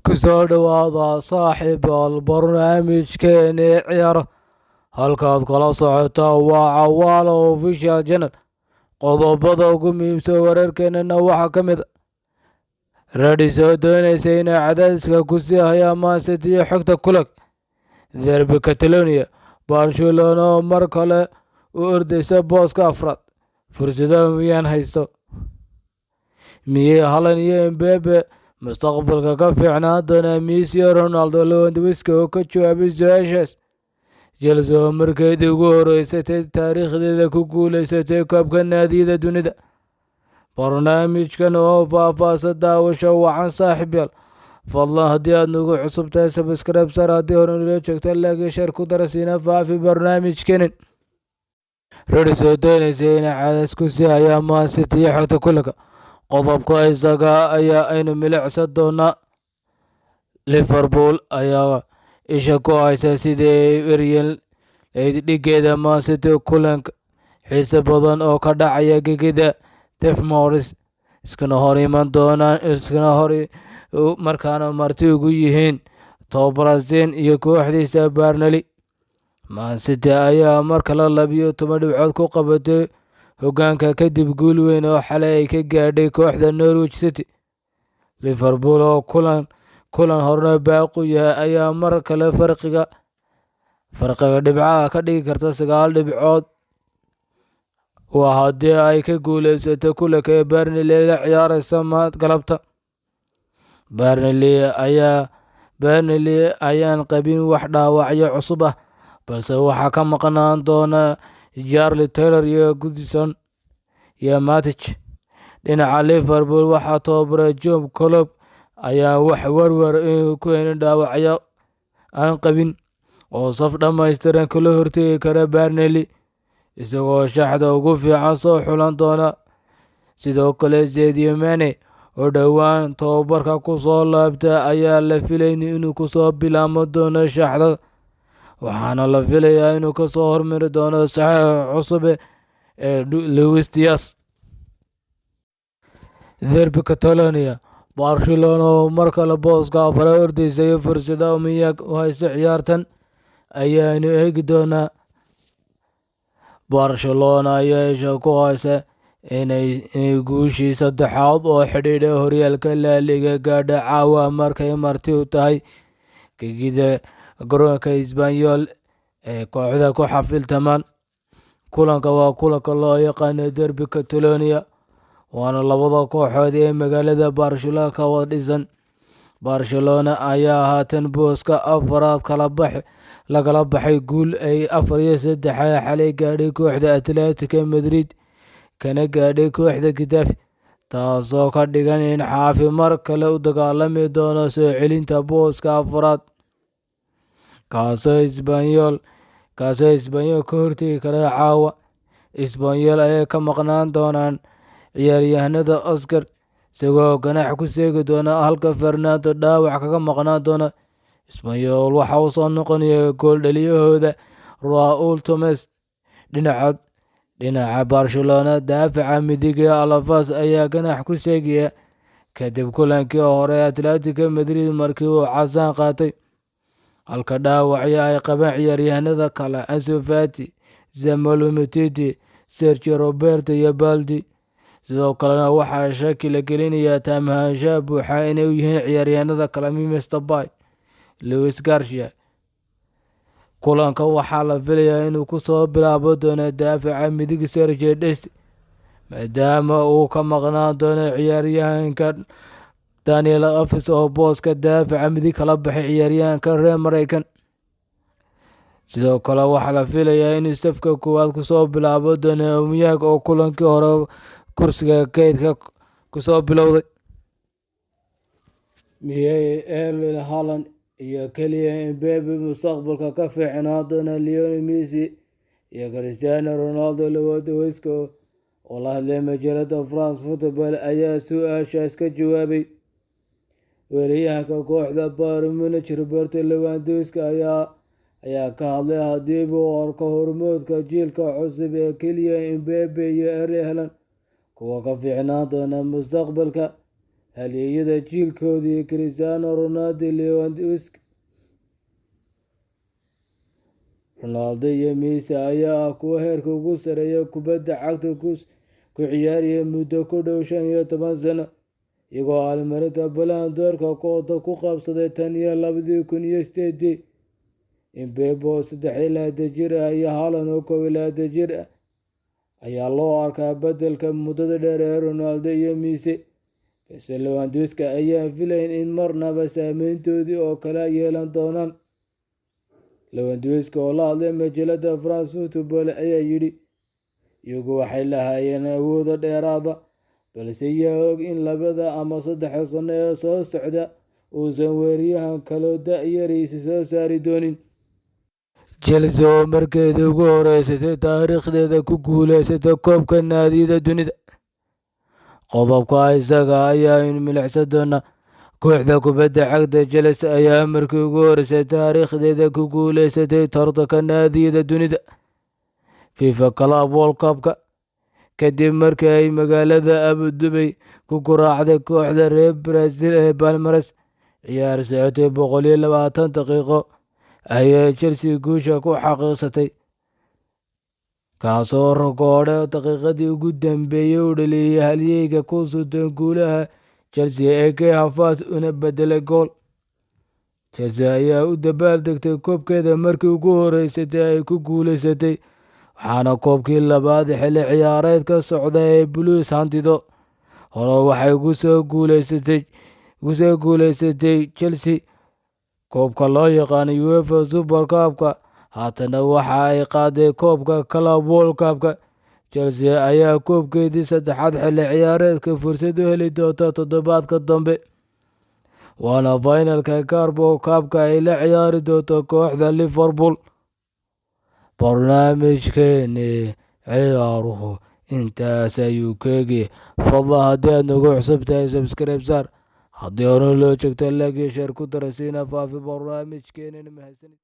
kusoo dhawaada saaxiibayaal barnaamijkeeni ciyaaro halkaad kala socotaa waa Cawaalo Official Channel. Qodobada ugu muhiimsan wararkeenana waxaa ka mid Redi soo doonaysa inay cadaadiska ku sii hayaan Man City iyo xogta kulag derbi Catalonia. Barcelona oo mar kale u ordaysa booska afraad, fursado miyaan haysto? miyay Haaland iyo Mbappe mustaqbalka ka fiicnaan doonaa Messi iyo Ronaldo? Lewandowski oo ka jawaabay su-aashaas. Chelsea oo markeedii ugu horeysatay taariikhdeeda ku guuleysatay koobka naadiyada dunida. Barnaamijkan oo faahfaahsan daawasho wacan saaxiibayaal, fadlan haddii aad nagu cusub tahay subscribe sar, haddii hore nala joogta like share ku darasiina faafi barnaamijkenin. Redi soo doonaysa inay cadaadis ku sii hayaan Man City iyo xogta kulanka. Qodobka isaga ayaa aynu milicsan doonaa. Liverpool ayaa isha ku haysa sidii ay eryan dhigeeda Man City kulanka xiiso badan oo ka dhacaya gegida Turf Moor, iskana hor iman doonaan markaana marti ugu yihiin Tobrasden iyo kooxdiisa Burnley. Man City ayaa mar kale 12 dhibcood ku qabatay hoggaanka kadib guul weyn oo xalay ay ka gaadhay kooxda Norwich City. Liverpool oo kulan horna baaqu yahay ayaa mar kale farqiga dhibcaha ka dhigi karta 9 dhibcood. waa haddii ay ka guuleysato kulanka ee Burnley la ciyaaraysa galabta. Burnley ayaan qabin wax dhaawacyo cusub ah, balse waxaa ka maqnaan doona Charlie Taylor iyo Goodison iyo Matic. Dhinaca Liverpool waxaa tababara Jurgen Klopp ayaa wax warwar ku haynin dhaawacyo aan qabin oo saf dhammaystiran kala hortegi kara Burnley, isagoo shaxda ugu fiican soo xulan doona. Sidoo kale Sadio Mane oo dhowaan tababarka ku soo laabta ayaa la filayay inuu kusoo bilaamo doono shaxda, waxaana la filayaa inuu kasoo hormari doono saxiixa cusub ee Luis Diaz. Derbi Catalonia. Barcelona oo mar kale booska afraad ordaysa iyo fursado miyag u haysta ciyaartan ayaanu eegi doonaa. Barcelona ayaa isha ku haysa inay guushii saddexaad oo xidhiidha horyaalka La Liga gaadha caawa markay marti u tahay gegida garoonka Espanyol ee kooxda ku xafiltamaan. Kulanka waa kulanka loo yaqaano derbi Catalonia, waana labada kooxood ee magaalada Barcelona ka wada dhisan. Barcelona ayaa haatan booska afraad lagala baxay guul ay 4-3 xalay gaadhay kooxda Atletico Madrid kana gaadhay kooxda Getafe, taasoo ka dhigan in Xavi mar kale u dagaalami doono soo celinta booska afraad, kaasoo Espanyol ka hortegi kara caawa. Espanyol ayaa ka maqnaan doonaan ciyaaryahanada Oscar isagoo ganax ku seegi doona, halka Fernando dhaawac kaga maqnaan doona. Espanyol waxa uu soo noqonaya gool dhaliyahooda Raúl Tomás. Dhinaca Barcelona, daafaca midig ee Alaves ayaa ganax ku seegaya kadib kulankii hore Atletico Madrid markii uu casaan qaatay, halka dhaawacyo ay qabaan ciyaaryahanada kale Ansu Fati, Samuel Umtiti, Sergio Roberto iyo Baldi. sidoo kalena waxaa shaki la gelinayaa taamahaanshaha buuxa inay u yihiin ciyaaryahanada kale Memphis Depay, Luis Garcia. kulanka waxaa la filayaa inuu kusoo bilaabo doono daafaca midig Sergio Dest, maadaama uu ka maqnaan doono ciyaaryahanka Daniel Alves oo booska daafaca midig kala baxay ciyaaryahanka reer Mareykan. sidoo kale waxaa la filayaa inuu safka koowaad kusoo bilaabo doono Aubameyang oo kulankii hore kursiga kaydka kusoo bilowday. miyay Erling Haaland iyo Kylian Mbappe mustaqbalka ka fiicnaan doona Lionel Messi iyo Cristiano Ronaldo? Lewandowski oo la hadlay majallada France Football ayaa su-aashaas ka jawaabay. Weeraryahanka kooxda Bayern Munich Robert Lewandowski ayaa ka hadlay haddii uu arko hormoodka jiilka cusub ee Kylian Mbappe iyo Erling Haaland kuwa ka fiicnaan doona mustaqbalka. halyeeyada jiilkoodii Cristiano Ronaldo, Lewandowski. Ronaldo iyo Messi ayaa ah kuwa heerka ugu sarreeya kubadda cagta ku ciyaaraya muddo ku dhow 15 sano, iyagoo abaalmarinta Ballon d'Or-ka kooxda ku qabsaday tan iyo 2008. Mbappe oo 23 jir ah iyo Haaland oo 21 jir ah ayaa loo arkaa beddelka muddada dheer ee Ronaldo iyo Messi, balse Lewandowski ayaan filayn in marnaba saameyntoodii oo kale yeelan doonaan. Lewandowski oo la hadlay majalada France Football ayaa yidhi, iyagu waxay lahaayeen awood dheeraad ah, balse yaa og in 2 ama 3 sano ee soo socda uusan weeraryahan kaloo da'yariisa soo saari doonin. Chelsea oo markeedii ugu horeysay taariikhdeeda ku guuleysatay koobka naadiyada dunida. Qodobka isaga ayaa in milicsan doona. Kooxda kubadda cagta Chelsea ayaa markii ugu horeysay taariikhdeeda ku guuleysatay tartanka naadiyada dunida FIFA Club World Cup-ka, kadib markii ay magaalada Abu Dhabi ku garaacday kooxda reer Brazil ee Palmeiras. Ciyaar socotay 120 daqiiqo ayay Chelsea guusha ku xaqiiqsatay, kaasoo rogoodhe daqiiqadii ugu dambeeyay u dhaliyay halyeyga ku suntan guulaha Chelsea ee Kai Havertz una beddelay gool. Chelsea ayaa u dabaaldegtay koobkeeda markii ugu horeysay ay ku guuleysatay, waxaana koobkii labaad xilli ciyaareedka socda ee Blues hantido. Hore waxay ugu soo guuleysatay Chelsea koobka loo yaqaan UEFA Super Cup-ka, haatana waxa ay qaaday koobka Club World Cup-ka. Chelsea ayaa koobkeedii 3aad xilli ciyaareedka fursad u heli doonta toddobaadka dambe, waana finalka Carabao Cup-ka ay la ciyaari doonto kooxda Liverpool. Barnaamijkeeni ciyaaruhu intaas ayuu ka eegay. Fadlan haddii aad nagu cusub tahay subscribe saar, haddii hore loo joogto like iyo share ku darasiina faafi barnaamijkeena mahadsanid.